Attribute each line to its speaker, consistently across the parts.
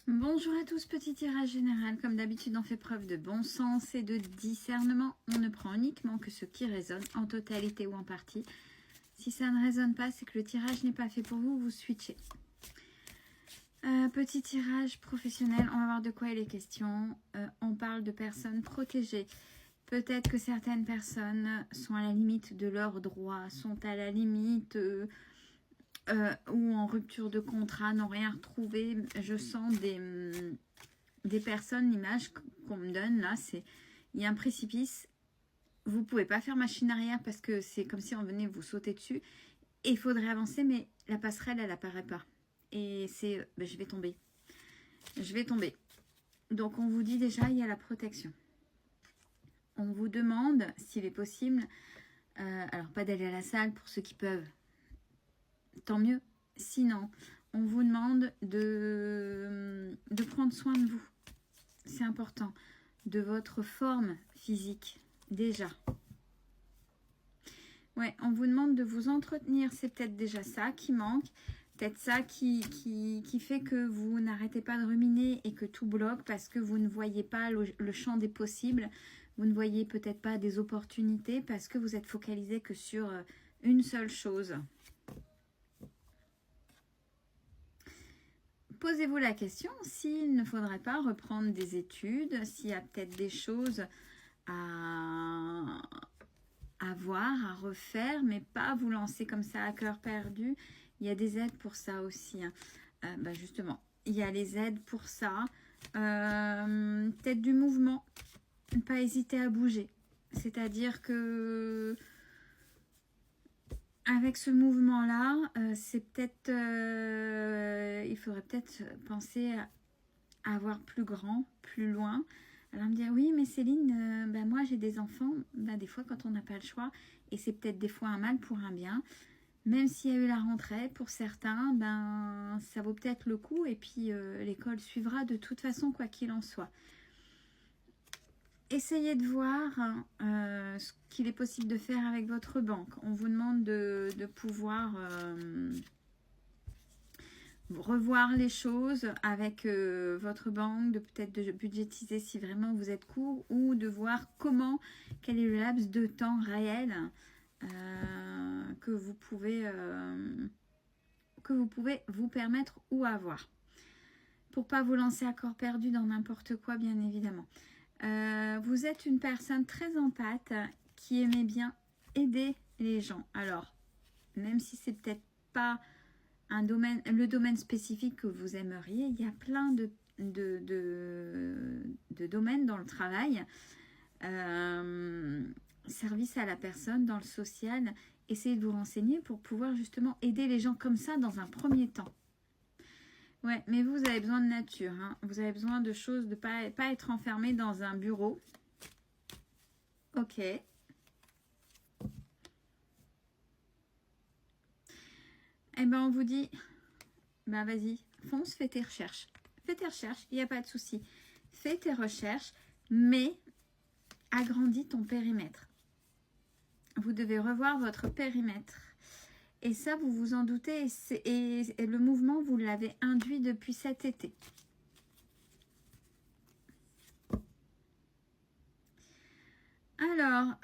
Speaker 1: Bonjour à tous, petit tirage général. Comme d'habitude, on fait preuve de bon sens et de discernement. On ne prend uniquement que ce qui résonne, en totalité ou en partie. Si ça ne résonne pas, c'est que le tirage n'est pas fait pour vous, vous switchez. Petit tirage professionnel, on va voir de quoi il est question. On parle de personnes protégées. Peut-être que certaines personnes sont à la limite de leurs droits, sont à la limite... ou en rupture de contrat, n'ont rien retrouvé. Je sens des personnes, l'image qu'on me donne là, c'est il y a un précipice, vous ne pouvez pas faire machine arrière parce que c'est comme si on venait vous sauter dessus, et il faudrait avancer, mais la passerelle, elle apparaît pas. Et c'est, je vais tomber. Je vais tomber. Donc on vous dit déjà, il y a la protection. On vous demande, s'il est possible, alors pas d'aller à la salle pour ceux qui peuvent, tant mieux. Sinon, on vous demande de prendre soin de vous. C'est important. De votre forme physique, déjà. Ouais, on vous demande de vous entretenir. C'est peut-être déjà ça qui manque. Peut-être ça qui fait que vous n'arrêtez pas de ruminer et que tout bloque parce que vous ne voyez pas le champ des possibles. Vous ne voyez peut-être pas des opportunités parce que vous êtes focalisé que sur une seule chose. Posez-vous la question s'il ne faudrait pas reprendre des études, s'il y a peut-être des choses à voir, à refaire, mais pas vous lancer comme ça à cœur perdu. Il y a des aides pour ça aussi. Justement, il y a les aides pour ça. Peut-être du mouvement, ne pas hésiter à bouger. C'est-à-dire que... avec ce mouvement-là, c'est peut-être, il faudrait peut-être penser à voir plus grand, plus loin. Alors me dire, oui, mais Céline, moi j'ai des enfants, des fois quand on n'a pas le choix, et c'est peut-être des fois un mal pour un bien, même s'il y a eu la rentrée, pour certains, ça vaut peut-être le coup, et puis l'école suivra de toute façon, quoi qu'il en soit. Essayez de voir ce qu'il est possible de faire avec votre banque. On vous demande de pouvoir revoir les choses avec votre banque, de peut-être de budgétiser si vraiment vous êtes court, ou de voir quel est le laps de temps réel que vous pouvez vous permettre ou avoir. Pour pas vous lancer à corps perdu dans n'importe quoi, bien évidemment. Vous êtes une personne très empathe qui aimait bien aider les gens. Alors, même si c'est peut-être pas le domaine spécifique que vous aimeriez, il y a plein de domaines dans le travail. Service à la personne, dans le social. Essayez de vous renseigner pour pouvoir justement aider les gens comme ça dans un premier temps. Ouais, mais vous avez besoin de nature, hein. Vous avez besoin de choses, de pas être enfermé dans un bureau. Ok. Eh bien, on vous dit, vas-y, fonce, fais tes recherches. Fais tes recherches, il n'y a pas de souci. Fais tes recherches, mais agrandis ton périmètre. Vous devez revoir votre périmètre. Et ça, vous vous en doutez, et le mouvement, vous l'avez induit depuis cet été. Alors,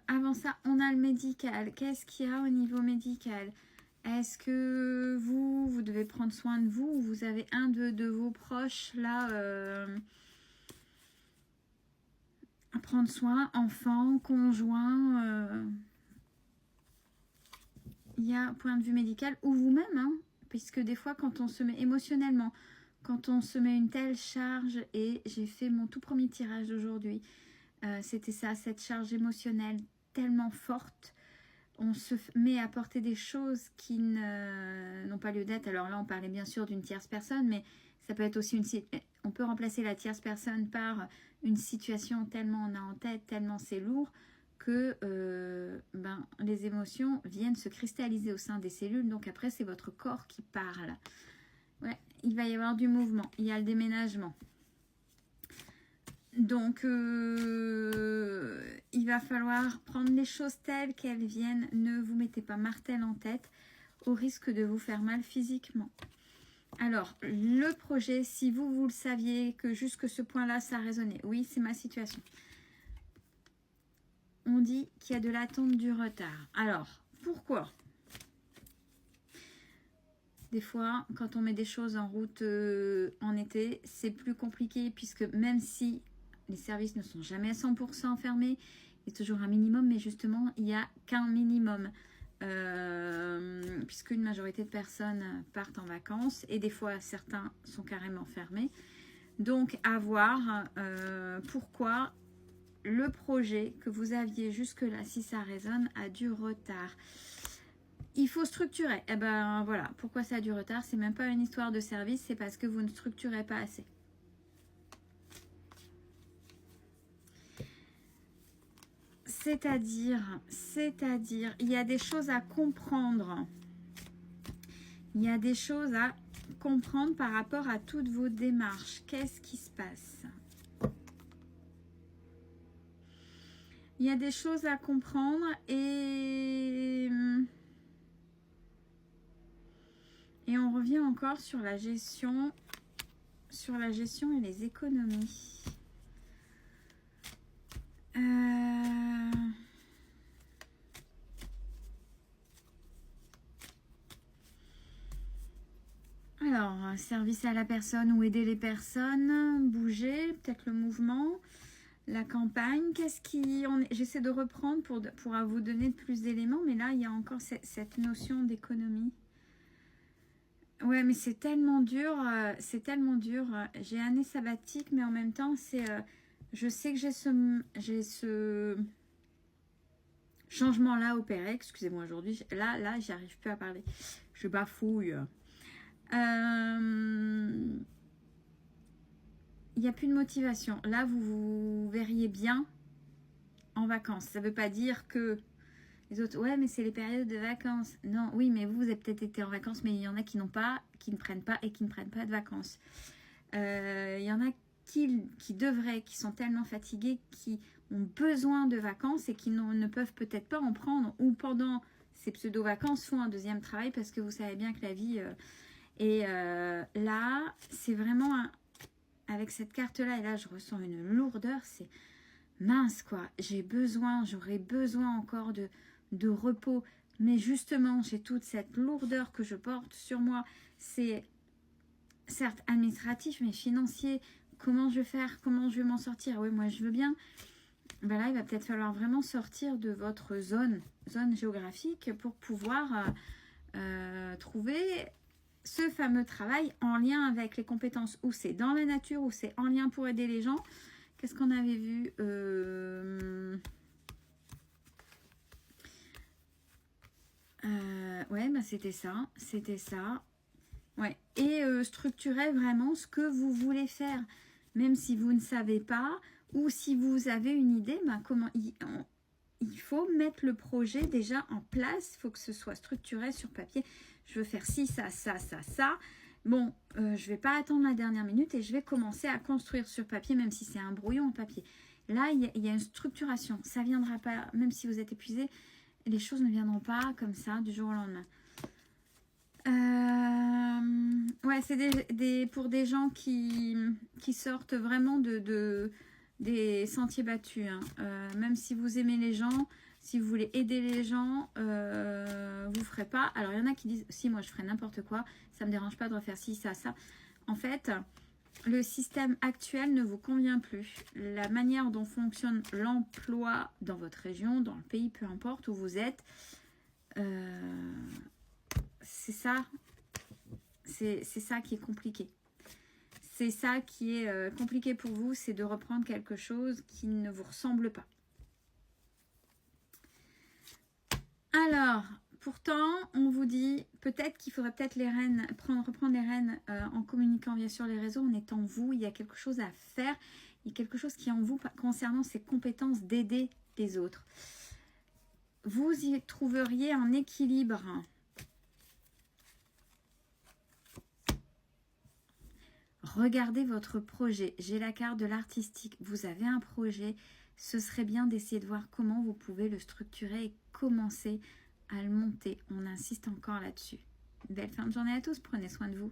Speaker 1: avant ça, on a le médical. Qu'est-ce qu'il y a au niveau médical? Est-ce que vous devez prendre soin de vous, ou vous avez un de vos proches là à prendre soin, enfant, conjoint il y a un point de vue médical, ou vous-même, hein, puisque des fois, quand on se met émotionnellement, quand on se met une telle charge, et j'ai fait mon tout premier tirage d'aujourd'hui, c'était ça, cette charge émotionnelle tellement forte, on se met à porter des choses qui n'ont pas lieu d'être. Alors là, on parlait bien sûr d'une tierce personne, mais ça peut être aussi on peut remplacer la tierce personne par une situation tellement on a en tête, tellement c'est lourd, que les émotions viennent se cristalliser au sein des cellules. Donc après, c'est votre corps qui parle. Ouais, il va y avoir du mouvement. Il y a le déménagement. Donc, il va falloir prendre les choses telles qu'elles viennent. Ne vous mettez pas martel en tête au risque de vous faire mal physiquement. Alors, le projet, si vous le saviez, que jusque ce point-là, ça résonnait. Oui, c'est ma situation. On dit qu'il y a de l'attente, du retard. Alors, pourquoi? Des fois, quand on met des choses en route en été, c'est plus compliqué puisque même si les services ne sont jamais à 100% fermés, il y a toujours un minimum, mais justement, il n'y a qu'un minimum. Puisqu'une majorité de personnes partent en vacances et des fois, certains sont carrément fermés. Donc, à voir pourquoi le projet que vous aviez jusque-là, si ça résonne, a du retard. Il faut structurer. Et ben voilà, pourquoi ça a du retard? C'est même pas une histoire de service, c'est parce que vous ne structurez pas assez. C'est-à-dire, il y a des choses à comprendre. Il y a des choses à comprendre par rapport à toutes vos démarches. Qu'est-ce qui se passe? Il y a des choses à comprendre et on revient encore sur la gestion et les économies. Alors, service à la personne ou aider les personnes, bouger, peut-être le mouvement, la campagne. Qu'est-ce qui... J'essaie de reprendre pour vous donner plus d'éléments, mais là, il y a encore cette notion d'économie. Ouais, mais c'est tellement dur, J'ai un année sabbatique, mais en même temps, c'est... je sais que j'ai ce changement-là à opérer. Excusez-moi, aujourd'hui, là, j'y arrive plus à parler. Je bafouille. Il n'y a plus de motivation. Là, vous verriez bien en vacances. Ça ne veut pas dire que les autres, ouais, mais c'est les périodes de vacances. Non, oui, mais vous avez peut-être été en vacances, mais il y en a qui n'ont pas, qui ne prennent pas et qui ne prennent pas de vacances. Il y en a qui devraient, qui sont tellement fatigués, qui ont besoin de vacances et qui ne peuvent peut-être pas en prendre, ou pendant ces pseudo-vacances font un deuxième travail parce que vous savez bien que la vie... là, c'est vraiment avec cette carte-là, et là, je ressens une lourdeur, c'est mince, quoi. J'aurais besoin encore de repos. Mais justement, j'ai toute cette lourdeur que je porte sur moi. C'est certes administratif, mais financier. Comment je vais faire? Comment je vais m'en sortir? Oui, moi, je veux bien. Ben là, il va peut-être falloir vraiment sortir de votre zone géographique pour pouvoir trouver ce fameux travail en lien avec les compétences, où c'est dans la nature, où c'est en lien pour aider les gens. Qu'est-ce qu'on avait vu? Ouais, bah c'était ça. Ouais. Et structurer vraiment ce que vous voulez faire. Même si vous ne savez pas, ou si vous avez une idée, bah comment il faut mettre le projet déjà en place. Il faut que ce soit structuré sur papier. Je veux faire ci, ça, ça, ça, ça. Bon, je ne vais pas attendre la dernière minute et je vais commencer à construire sur papier, même si c'est un brouillon en papier. Là, il y a une structuration. Ça ne viendra pas, même si vous êtes épuisé, les choses ne viendront pas comme ça du jour au lendemain. Ouais, c'est pour des gens qui sortent vraiment des sentiers battus. Hein. Même si vous aimez les gens, si vous voulez aider les gens, vous ne ferez pas. Alors, il y en a qui disent, si, moi, je ferai n'importe quoi. Ça ne me dérange pas de refaire ci, ça, ça. En fait, le système actuel ne vous convient plus. La manière dont fonctionne l'emploi dans votre région, dans le pays, peu importe où vous êtes, c'est ça. C'est ça qui est compliqué. C'est ça qui est compliqué pour vous, c'est de reprendre quelque chose qui ne vous ressemble pas. Alors, pourtant, on vous dit peut-être qu'il faudrait peut-être reprendre les rênes en communiquant bien sûr les réseaux, en étant vous. Il y a quelque chose à faire, il y a quelque chose qui est en vous concernant ces compétences d'aider les autres. Vous y trouveriez un équilibre. Regardez votre projet. J'ai la carte de l'artistique. Vous avez un projet. Ce serait bien d'essayer de voir comment vous pouvez le structurer et commencer à le monter. On insiste encore là-dessus. Belle fin de journée à tous. Prenez soin de vous.